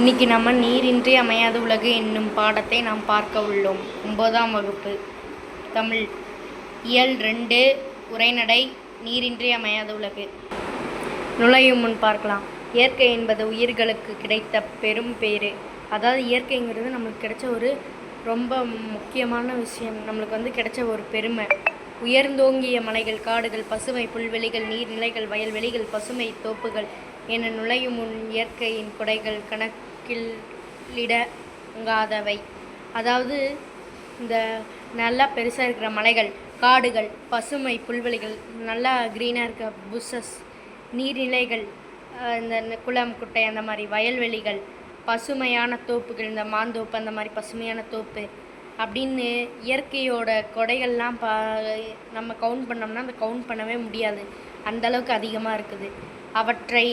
இன்னைக்கு நம்ம நீரின்றி அமையாத உலகு என்னும் பாடத்தை நாம் பார்க்க உள்ளோம். 9ஆம் வகுப்பு தமிழ் இயல் 2 உரைநடை நீரின்றி அமையாத உலகு. நுழையும் முன் பார்க்கலாம். இயற்கை என்பது உயிர்களுக்கு கிடைத்த பெரும் பேறு. அதாவது இயற்கைங்கிறது நம்மளுக்கு கிடைச்ச ஒரு ரொம்ப முக்கியமான விஷயம். நம்மளுக்கு கிடைச்ச ஒரு பெருமை. உயர்ந்தோங்கிய மலைகள், காடுகள், பசுமை புல்வெளிகள், நீர்நிலைகள், வயல்வெளிகள், பசுமை தோப்புகள் என நுழையும் முன் இயற்கையின் கொடைகள் கணக்கிலிடங்காதவை. அதாவது இந்த நல்லா பெருசாக இருக்கிற மலைகள், காடுகள், பசுமை புல்வெளிகள், நல்லா க்ரீனாக இருக்க புஷஸ், நீர்நிலைகள், இந்த குளம் குட்டை அந்த மாதிரி வயல்வெளிகள், பசுமையான தோப்புகள், இந்த மாந்தோப்பு அந்த மாதிரி பசுமையான தோப்பு அப்படின்னு இயற்கையோட கொடைகள்லாம் நம்ம கவுண்ட் பண்ணோம்னா அந்த கவுண்ட் பண்ணவே முடியாது. அந்தளவுக்கு அதிகமாக இருக்குது. அவற்றை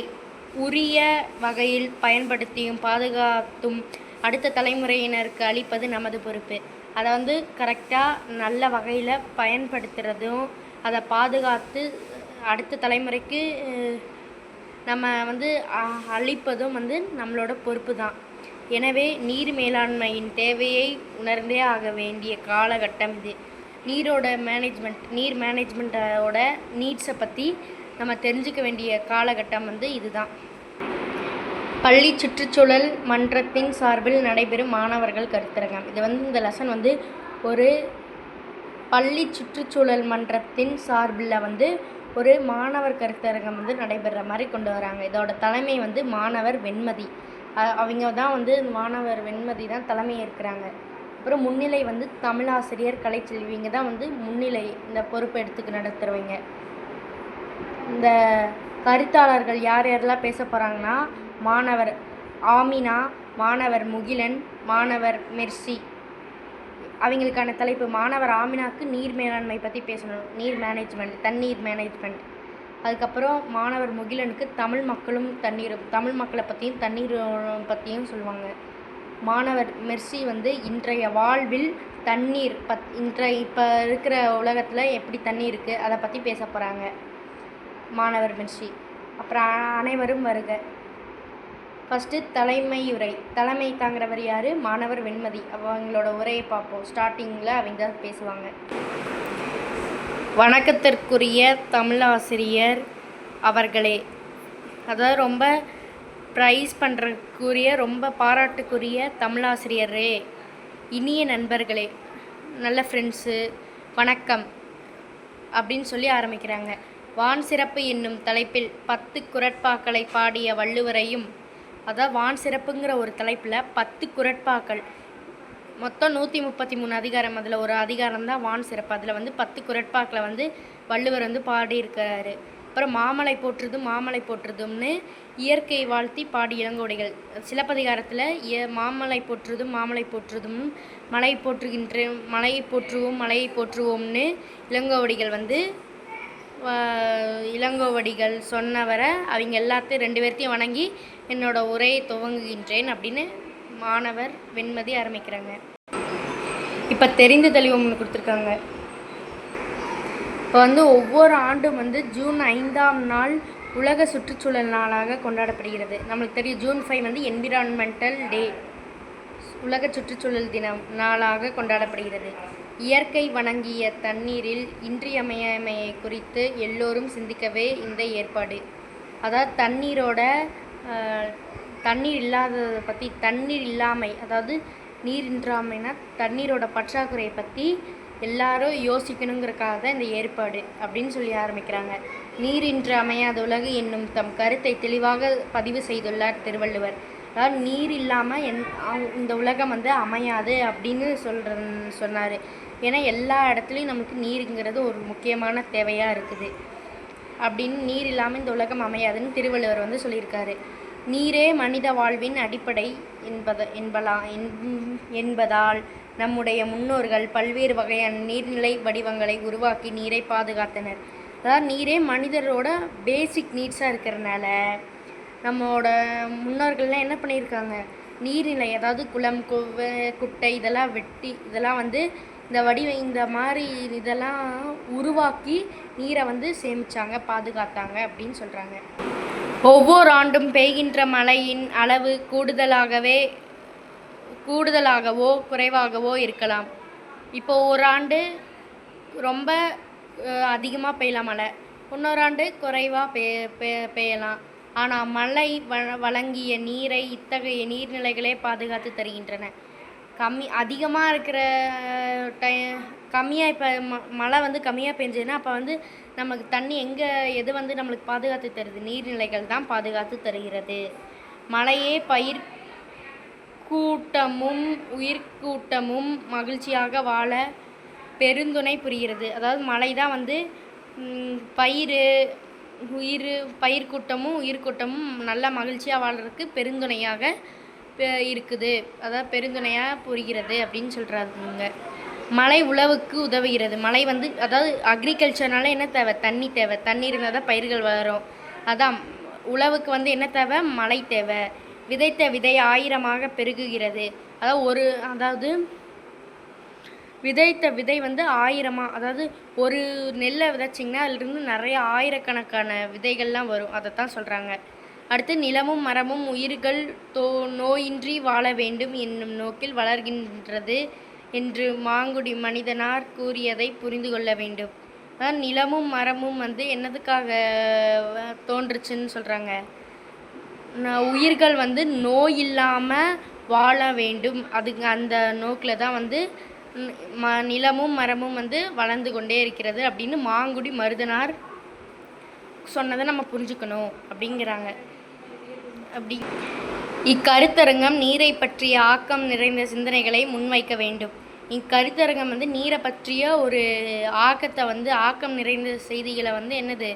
உரிய வகையில் பயன்படுத்தியும் பாதுகாத்தும் அடுத்த தலைமுறையினருக்கு அளிப்பது நமது பொறுப்பு. அதை கரெக்டாக நல்ல வகையில் பயன்படுத்துகிறதும் அதை பாதுகாத்து அடுத்த தலைமுறைக்கு நம்ம அளிப்பதும் நம்மளோட பொறுப்பு தான். எனவே நீர் மேலாண்மையின் தேவையை உணர்ந்தே ஆக வேண்டிய காலகட்டம் இது. நீர் மேனேஜ்மெண்ட்டோட நீட்ஸை பற்றி நம்ம தெரிஞ்சுக்க வேண்டிய காலகட்டம் இதுதான். பள்ளி சுற்றுச்சூழல் மன்றத்தின் சார்பில் நடைபெறும் மாணவர்கள் கருத்தரங்கம். இது இந்த லெசன் ஒரு பள்ளி சுற்றுச்சூழல் மன்றத்தின் சார்பில் ஒரு மாணவர் கருத்தரங்கம் நடைபெற மாதிரி கொண்டு வராங்க. இதோட தலைமை மாணவர் வெண்மதி. அவங்க தான் மாணவர் வெண்மதி தான் தலைமை ஏற்கிறாங்க. அப்புறம் முன்னிலை தமிழாசிரியர் கலைச்செல்வி. இவங்க தான் முன்னிலை இந்த பொறுப்பை எடுத்துக்கு நடத்துகிறவங்க. இந்த கருத்தாளர்கள் யார் யாரெல்லாம் பேச போகிறாங்கன்னா, மாணவர் ஆமினா, மாணவர் முகிலன், மாணவர் மெர்சி. அவங்களுக்கான தலைப்பு மாணவர் ஆமினாவுக்கு நீர் மேலாண்மை பற்றி பேசணும், நீர் மேனேஜ்மெண்ட், தண்ணீர் மேனேஜ்மெண்ட். அதுக்கப்புறம் மாணவர் முகிலனுக்கு தமிழ் மக்களும் தண்ணீரும், தமிழ் மக்களை பற்றியும் தண்ணீர் பற்றியும் சொல்லுவாங்க. மாணவர் மெர்சி இன்றைய வாழ்வில் தண்ணீர் இப்போ இருக்கிற உலகத்தில் எப்படி தண்ணீர் இருக்குது அதை பற்றி பேச போகிறாங்க மாணவர் மெர்சி. அப்புறம் அனைவரும் வருக. ஃபஸ்ட்டு தலைமையுரை. தலைமை தாங்கிறவர் யார்? மாணவர் வெண்மதி. அவங்களோட உரையை பார்ப்போம். ஸ்டார்டிங்கில் அவங்க தான் பேசுவாங்க. வணக்கத்திற்குரிய தமிழாசிரியர் அவர்களே, அதாவது ரொம்ப ப்ரைஸ் பண்ணுறக்குரிய, ரொம்ப பாராட்டுக்குரிய தமிழாசிரியரே, இனிய நண்பர்களே, நல்ல ஃப்ரெண்ட்ஸு, வணக்கம் அப்படின்னு சொல்லி ஆரம்பிக்கிறாங்க. வான் சிறப்பு என்னும் தலைப்பில் 10 குறட்பாக்களை பாடிய வள்ளுவரையும், அதாவது வான் சிறப்புங்கிற ஒரு தலைப்பில் 10 குறட்பாக்கள், மொத்தம் 133 அதிகாரம், அதில் ஒரு அதிகாரம் தான் வான் சிறப்பு. அதில் 10 குறட்பாக்களை வள்ளுவர் பாடியிருக்கிறாரு. அப்புறம் மாமலை போற்றுதும்னு இயற்கை வாழ்த்தி பாடி இளங்கோவடிகள். சிலப்பதிகாரத்தில் மாமலை போற்றுதும் மலையை போற்றுவோம்னு இளங்கோவடிகள் சொன்னவரை அவங்க எல்லாத்தையும் 2 பேர்த்தையும் வணங்கி என்னோட உரையை துவங்குகின்றேன் அப்படின்னு மாணவர் வெண்மதி ஆரம்பிக்கிறாங்க. இப்போ தெரிந்து தெளிவு ஒன்று கொடுத்துருக்காங்க. இப்போ ஒவ்வொரு ஆண்டும் ஜூன் 5ஆம் நாள் உலக சுற்றுச்சூழல் நாளாக கொண்டாடப்படுகிறது. நம்மளுக்கு தெரியும் ஜூன் 5 என்விரான்மெண்டல் டே, உலக சுற்றுச்சூழல் தினம் நாளாக கொண்டாடப்படுகிறது. இயற்கை வழங்கிய தண்ணீரில் இன்றியமையாமையை குறித்து எல்லோரும் சிந்திக்கவே இந்த ஏற்பாடு. அதாவது தண்ணீர் இல்லாததை பற்றி, தண்ணீர் இல்லாமை, அதாவது நீரின்றாமைனா தண்ணீரோட பற்றாக்குறையை பற்றி எல்லாரும் யோசிக்கணுங்கிறக்காக தான் இந்த ஏற்பாடு அப்படின்னு சொல்லி ஆரம்பிக்கிறாங்க. நீரின்றி அமையாத உலகு என்னும் தம் கருத்தை தெளிவாக பதிவு செய்துள்ளார் திருவள்ளுவர். அதாவது நீர் இல்லாமல் இந்த உலகம் அமையாது அப்படின்னு சொன்னார். ஏன்னா எல்லா இடத்துலையும் நமக்கு நீருங்கிறது ஒரு முக்கியமான தேவையாக இருக்குது. அப்படின்னு நீர் இல்லாமல் இந்த உலகம் அமையாதுன்னு திருவள்ளுவர் சொல்லியிருக்காரு. நீரே மனித வாழ்வின் அடிப்படை என்பதால் நம்முடைய முன்னோர்கள் பல்வேறு வகையான நீர்நிலை வடிவங்களை உருவாக்கி நீரை பாதுகாத்தனர். அதாவது நீரே மனிதரோட பேசிக் நீட்ஸாக இருக்கிறனால நம்மளோட முன்னோர்கள்லாம் என்ன பண்ணியிருக்காங்க, நீர்நிலை, அதாவது குளம், குட்டை இதெல்லாம் வெட்டி இதெல்லாம் இந்த மாதிரி இதெல்லாம் உருவாக்கி நீரை சேமித்தாங்க, பாதுகாத்தாங்க அப்படின்னு சொல்கிறாங்க. ஒவ்வொரு ஆண்டும் பெய்கின்ற மழையின் அளவு கூடுதலாகவோ குறைவாகவோ இருக்கலாம். இப்போ ஒரு ஆண்டு ரொம்ப அதிகமாக பெய்யலாம் மழை, இன்னொரு ஆண்டு குறைவாக பெய்யலாம். ஆனால் மழை வழங்கிய நீரை இத்தகைய நீர்நிலைகளே பாதுகாத்து தருகின்றன. அதிகமாக இருக்கிற கம்மியாக இப்போ மழை வந்து கம்மியாக பெஞ்சதுன்னா அப்போ வந்து நமக்கு தண்ணி எது வந்து நம்மளுக்கு பாதுகாத்து தருது? நீர்நிலைகள் தான் பாதுகாத்து தருகிறது. மழையே உயிர்க்கூட்டமும் மகிழ்ச்சியாக வாழ பெருந்துணை புரிகிறது. அதாவது மழை தான் வந்து பயிர்க்கூட்டமும் உயிர்க்கூட்டமும் நல்லா மகிழ்ச்சியாக வாழ்கிறதுக்கு பெருந்துணையாக இருக்குது. அதாவது பெருந்துணையாக புரிகிறது அப்படின்னு சொல்கிறாங்க. மழை உழவுக்கு உதவுகிறது. மழை வந்து அதாவது அக்ரிகல்ச்சர்னால என்ன தேவை? தண்ணி தேவை. தண்ணி இருந்தால் தான் பயிர்கள் வரும். அதான் உழவுக்கு வந்து என்ன தேவை? மழை தேவை. விதைத்த விதை 1000ஆக பெருகுகிறது. அதாவது விதைத்த விதை வந்து 1000, அதாவது ஒரு நெல்லை விதைச்சிங்கன்னா அதிலிருந்து நிறைய ஆயிரக்கணக்கான விதைகள்லாம் வரும். அதைத்தான் சொல்கிறாங்க. அடுத்து, நிலமும் மரமும் உயிர்கள் நோயின்றி வாழ வேண்டும் என்னும் நோக்கில் வளர்கின்றது என்று மாங்குடி மனிதனார் கூறியதை புரிந்து கொள்ள வேண்டும். அதாவது நிலமும் மரமும் வந்து என்னதுக்காக தோன்றுச்சுன்னு சொல்கிறாங்க? உயிர்கள் வந்து நோய் இல்லாமல் வாழ வேண்டும். அந்த நோக்கில் தான் வந்து நிலமும் மரமும் வந்து வளர்ந்து கொண்டே இருக்கிறது அப்படின்னு மாங்குடி மருதனார் சொன்னதை நம்ம புரிஞ்சுக்கணும் அப்படிங்கிறாங்க. இக்கருத்தரங்கம் நீரை பற்றிய ஆக்கம் நிறைந்த சிந்தனைகளை முன்வைக்க வேண்டும். இக்கருத்தரங்கம் வந்து நீரை பற்றிய ஒரு ஆக்கம் நிறைந்த செய்திகளை வந்து என்னது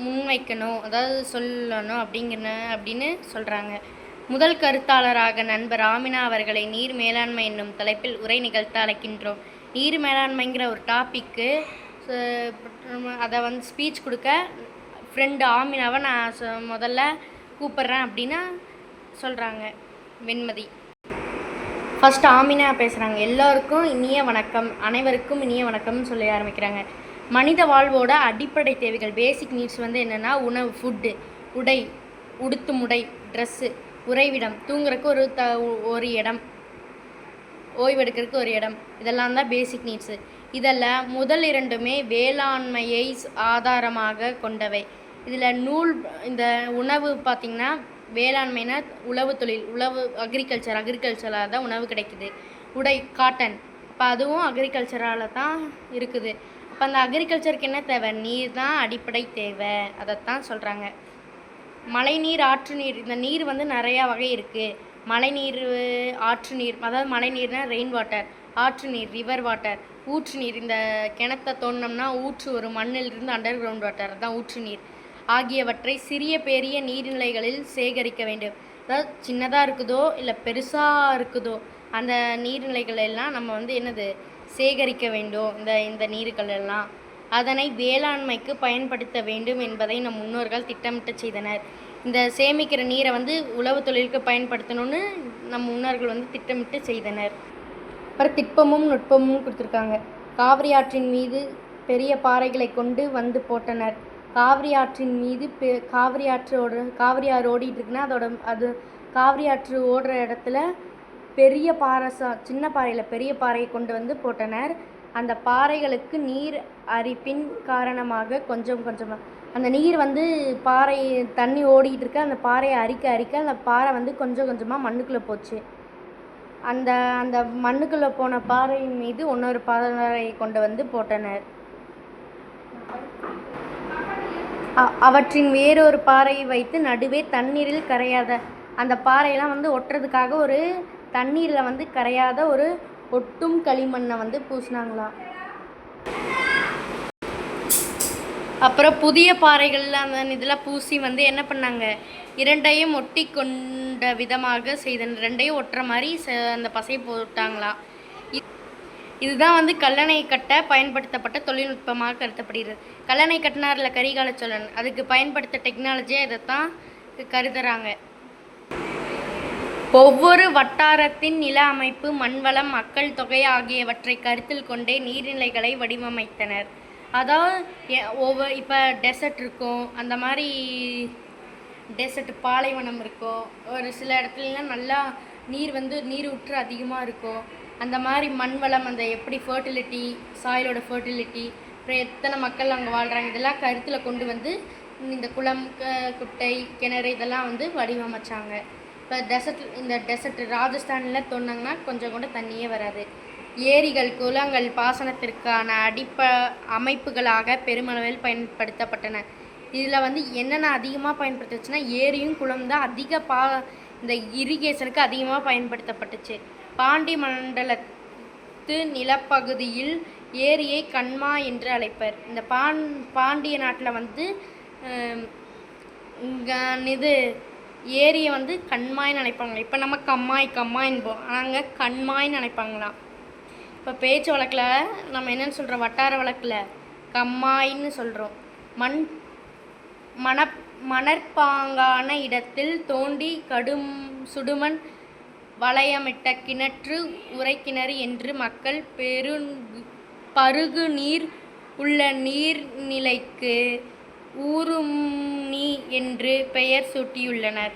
முன்வைக்கணும், அதாவது சொல்லணும் அப்படின்னு சொல்கிறாங்க. முதல் கருத்தாளராக நண்பர் ஆமினா அவர்களை நீர் மேலாண்மை என்னும் தலைப்பில் உரை நிகழ்த்த அழைக்கின்றோம். நீர் மேலாண்மைங்கிற ஒரு டாப்பிக்கு அதை வந்து ஸ்பீச் கொடுக்க ஃப்ரெண்டு ஆமினாவை நான் முதல்ல கூப்பிட்றேன் அப்படின்னு சொல்கிறாங்க வெண்மதி. ஃபஸ்ட் ஆமினா பேசுகிறாங்க. எல்லோருக்கும் இனிய வணக்கம், அனைவருக்கும் இனிய வணக்கம்னு சொல்லி ஆரம்பிக்கிறாங்க. மனித வாழ்வோட அடிப்படை தேவைகள், பேசிக் நீட்ஸ் வந்து என்னென்னா உணவு, ஃபுட்டு, உடை, உடுத்தும் உடை, ட்ரெஸ்ஸு, உறைவிடம், தூங்குறதுக்கு ஒரு இடம், ஓய்வெடுக்கிறதுக்கு ஒரு இடம், இதெல்லாம் தான் பேசிக் நீட்ஸு. இதில் முதல் 2மே வேளாண்மையை ஆதாரமாக கொண்டவை. இதில் இந்த உணவு பார்த்திங்கன்னா வேளாண்மைனா உழவு தொழில், அக்ரிகல்ச்சராக தான் உணவு கிடைக்குது. உடை காட்டன், அப்போ அதுவும் அக்ரிகல்ச்சரால் தான் இருக்குது. அப்போ அந்த அக்ரிகல்ச்சருக்கு என்ன தேவை? நீர் தான் அடிப்படை தேவை. அதைத்தான் சொல்கிறாங்க. மழைநீர், ஆற்று நீர், இந்த நீர் வந்து நிறையா வகை இருக்குது. மழைநீர், ஆற்று நீர், அதாவது மழை நீர்னால் ரெயின் வாட்டர், ஆற்று நீர் ரிவர் வாட்டர், ஊற்று நீர் இந்த கிணத்தை தோண்டினோம்னா ஊற்று ஒரு மண்ணிலிருந்து அண்டர் கிரவுண்ட் வாட்டர் தான் ஊற்று நீர் ஆகியவற்றை சிறிய பெரிய நீர்நிலைகளில் சேகரிக்க வேண்டும். அதாவது சின்னதாக இருக்குதோ இல்லை பெருசாக இருக்குதோ அந்த நீர்நிலைகள் எல்லாம் நம்ம வந்து என்னது சேகரிக்க வேண்டும். இந்த நீர்கள் எல்லாம் அதனை வேளாண்மைக்கு பயன்படுத்த வேண்டும் என்பதை நம் முன்னோர்கள் திட்டமிட்டு செய்தனர். இந்த சேமிக்கிற நீரை வந்து உழவு தொழிலுக்கு பயன்படுத்தணும்னு நம் முன்னோர்கள் வந்து திட்டமிட்டு செய்தனர். அப்புறம் திட்பமும் நுட்பமும் கொடுத்துருக்காங்க. காவிரி ஆற்றின் மீது பெரிய பாறைகளை கொண்டு வந்து போட்டனர். காவிரி ஆற்றின் மீது காவிரி ஆறு ஓடிட்டு இருக்குன்னா காவிரி ஆற்று ஓடுற இடத்துல பெரிய சின்ன பாறையில் பெரிய பாறையை கொண்டு வந்து போட்டனர். அந்த பாறைகளுக்கு நீர் அரிப்பின் காரணமாக கொஞ்சம் கொஞ்சமாக அந்த நீர் வந்து தண்ணி ஓடிக்கிட்டு இருக்க அந்த பாறையை அரிக்க அந்த பாறை வந்து கொஞ்சம் கொஞ்சமாக மண்ணுக்குள்ளே போச்சு. அந்த மண்ணுக்குள்ளே போன பாறையின் மீது இன்னொரு பாறையை கொண்டு வந்து போட்டனர். அவற்றின் வேறொரு பாறையை வைத்து நடுவே தண்ணீரில் கரையாத அந்த பாறையெல்லாம் வந்து ஒட்டுறதுக்காக ஒரு தண்ணீரில் வந்து கரையாத ஒரு ஒட்டும் களிமண்ணை வந்து பூசினாங்களாம். அப்புறம் புதிய பாறைகளில் அந்த இதில் பூசி வந்து என்ன பண்ணாங்க? 2ஐயும் ஒட்டி கொண்ட விதமாக செய்தனர். 2ஐயும் ஒட்டுற மாதிரி அந்த பசையை போட்டாங்களாம். இதுதான் வந்து கல்லணை கட்ட பயன்படுத்தப்பட்ட தொழில்நுட்பமாக கருதப்படுகிறது. கல்லணை கட்டினார்ல கரிகால சோழன், அதுக்கு பயன்படுத்த டெக்னாலஜியாக இதைத்தான் கருதுறாங்க. ஒவ்வொரு வட்டாரத்தின் நில அமைப்பு, மண்வளம், மக்கள் தொகை ஆகியவற்றை கருத்தில் கொண்டே நீர்நிலைகளை வடிவமைத்தனர். அதாவது இப்போ டெசர்ட் இருக்கும், அந்த மாதிரி டெசர்ட் பாலைவனம் இருக்கும், ஒரு சில இடத்துலலாம் நல்லா நீர் ஊற்று அதிகமாக இருக்கும். அந்த மாதிரி மண் வளம், அந்த எப்படி ஃபர்டிலிட்டி, சாயிலோட ஃபர்டிலிட்டி, அப்புறம் எத்தனை மக்கள் அங்கே வாழ்கிறாங்க, இதெல்லாம் கருத்தில் கொண்டு வந்து இந்த குளம், குட்டை, கிணறு இதெல்லாம் வந்து வடிவமைச்சாங்க. இப்போ இந்த டெசர்ட் ராஜஸ்தானில் தோணுங்கன்னா கொஞ்சம் கூட தண்ணியே வராது. ஏரிகள், குளங்கள் பாசனத்திற்கான அமைப்புகளாக பெருமளவில் பயன்படுத்தப்பட்டன. இதில் வந்து என்னென்ன அதிகமாக பயன்படுத்துச்சுன்னா ஏரியும் குளம் தான் இந்த இரிகேஷனுக்கு அதிகமாக பயன்படுத்தப்பட்டுச்சு. பாண்டி மண்டலத்து நிலப்பகுதியில் ஏரியை கண்மா என்று அழைப்பர். இந்த பாண்டிய நாட்டில் வந்து இது ஏரியை வந்து கண்மாய்ன்னு நினைப்பாங்க. இப்போ நம்ம கம்மாயின்போம், நாங்கள் கண்மாய்ன்னு நினைப்பாங்களாம். இப்போ பேச்சு வழக்கில் நம்ம என்னென்னு சொல்கிறோம், வட்டார வழக்கில் கம்மாயின்னு சொல்கிறோம். மணற்பாங்கான இடத்தில் தோண்டி சுடுமண் வளையமிட்ட கிணற்று உறைக்கிணறு என்று மக்கள் பருகு நீர் உள்ள நீர்நிலைக்கு ஊரும்னி என்று பெயர் சூட்டியுள்ளனர்.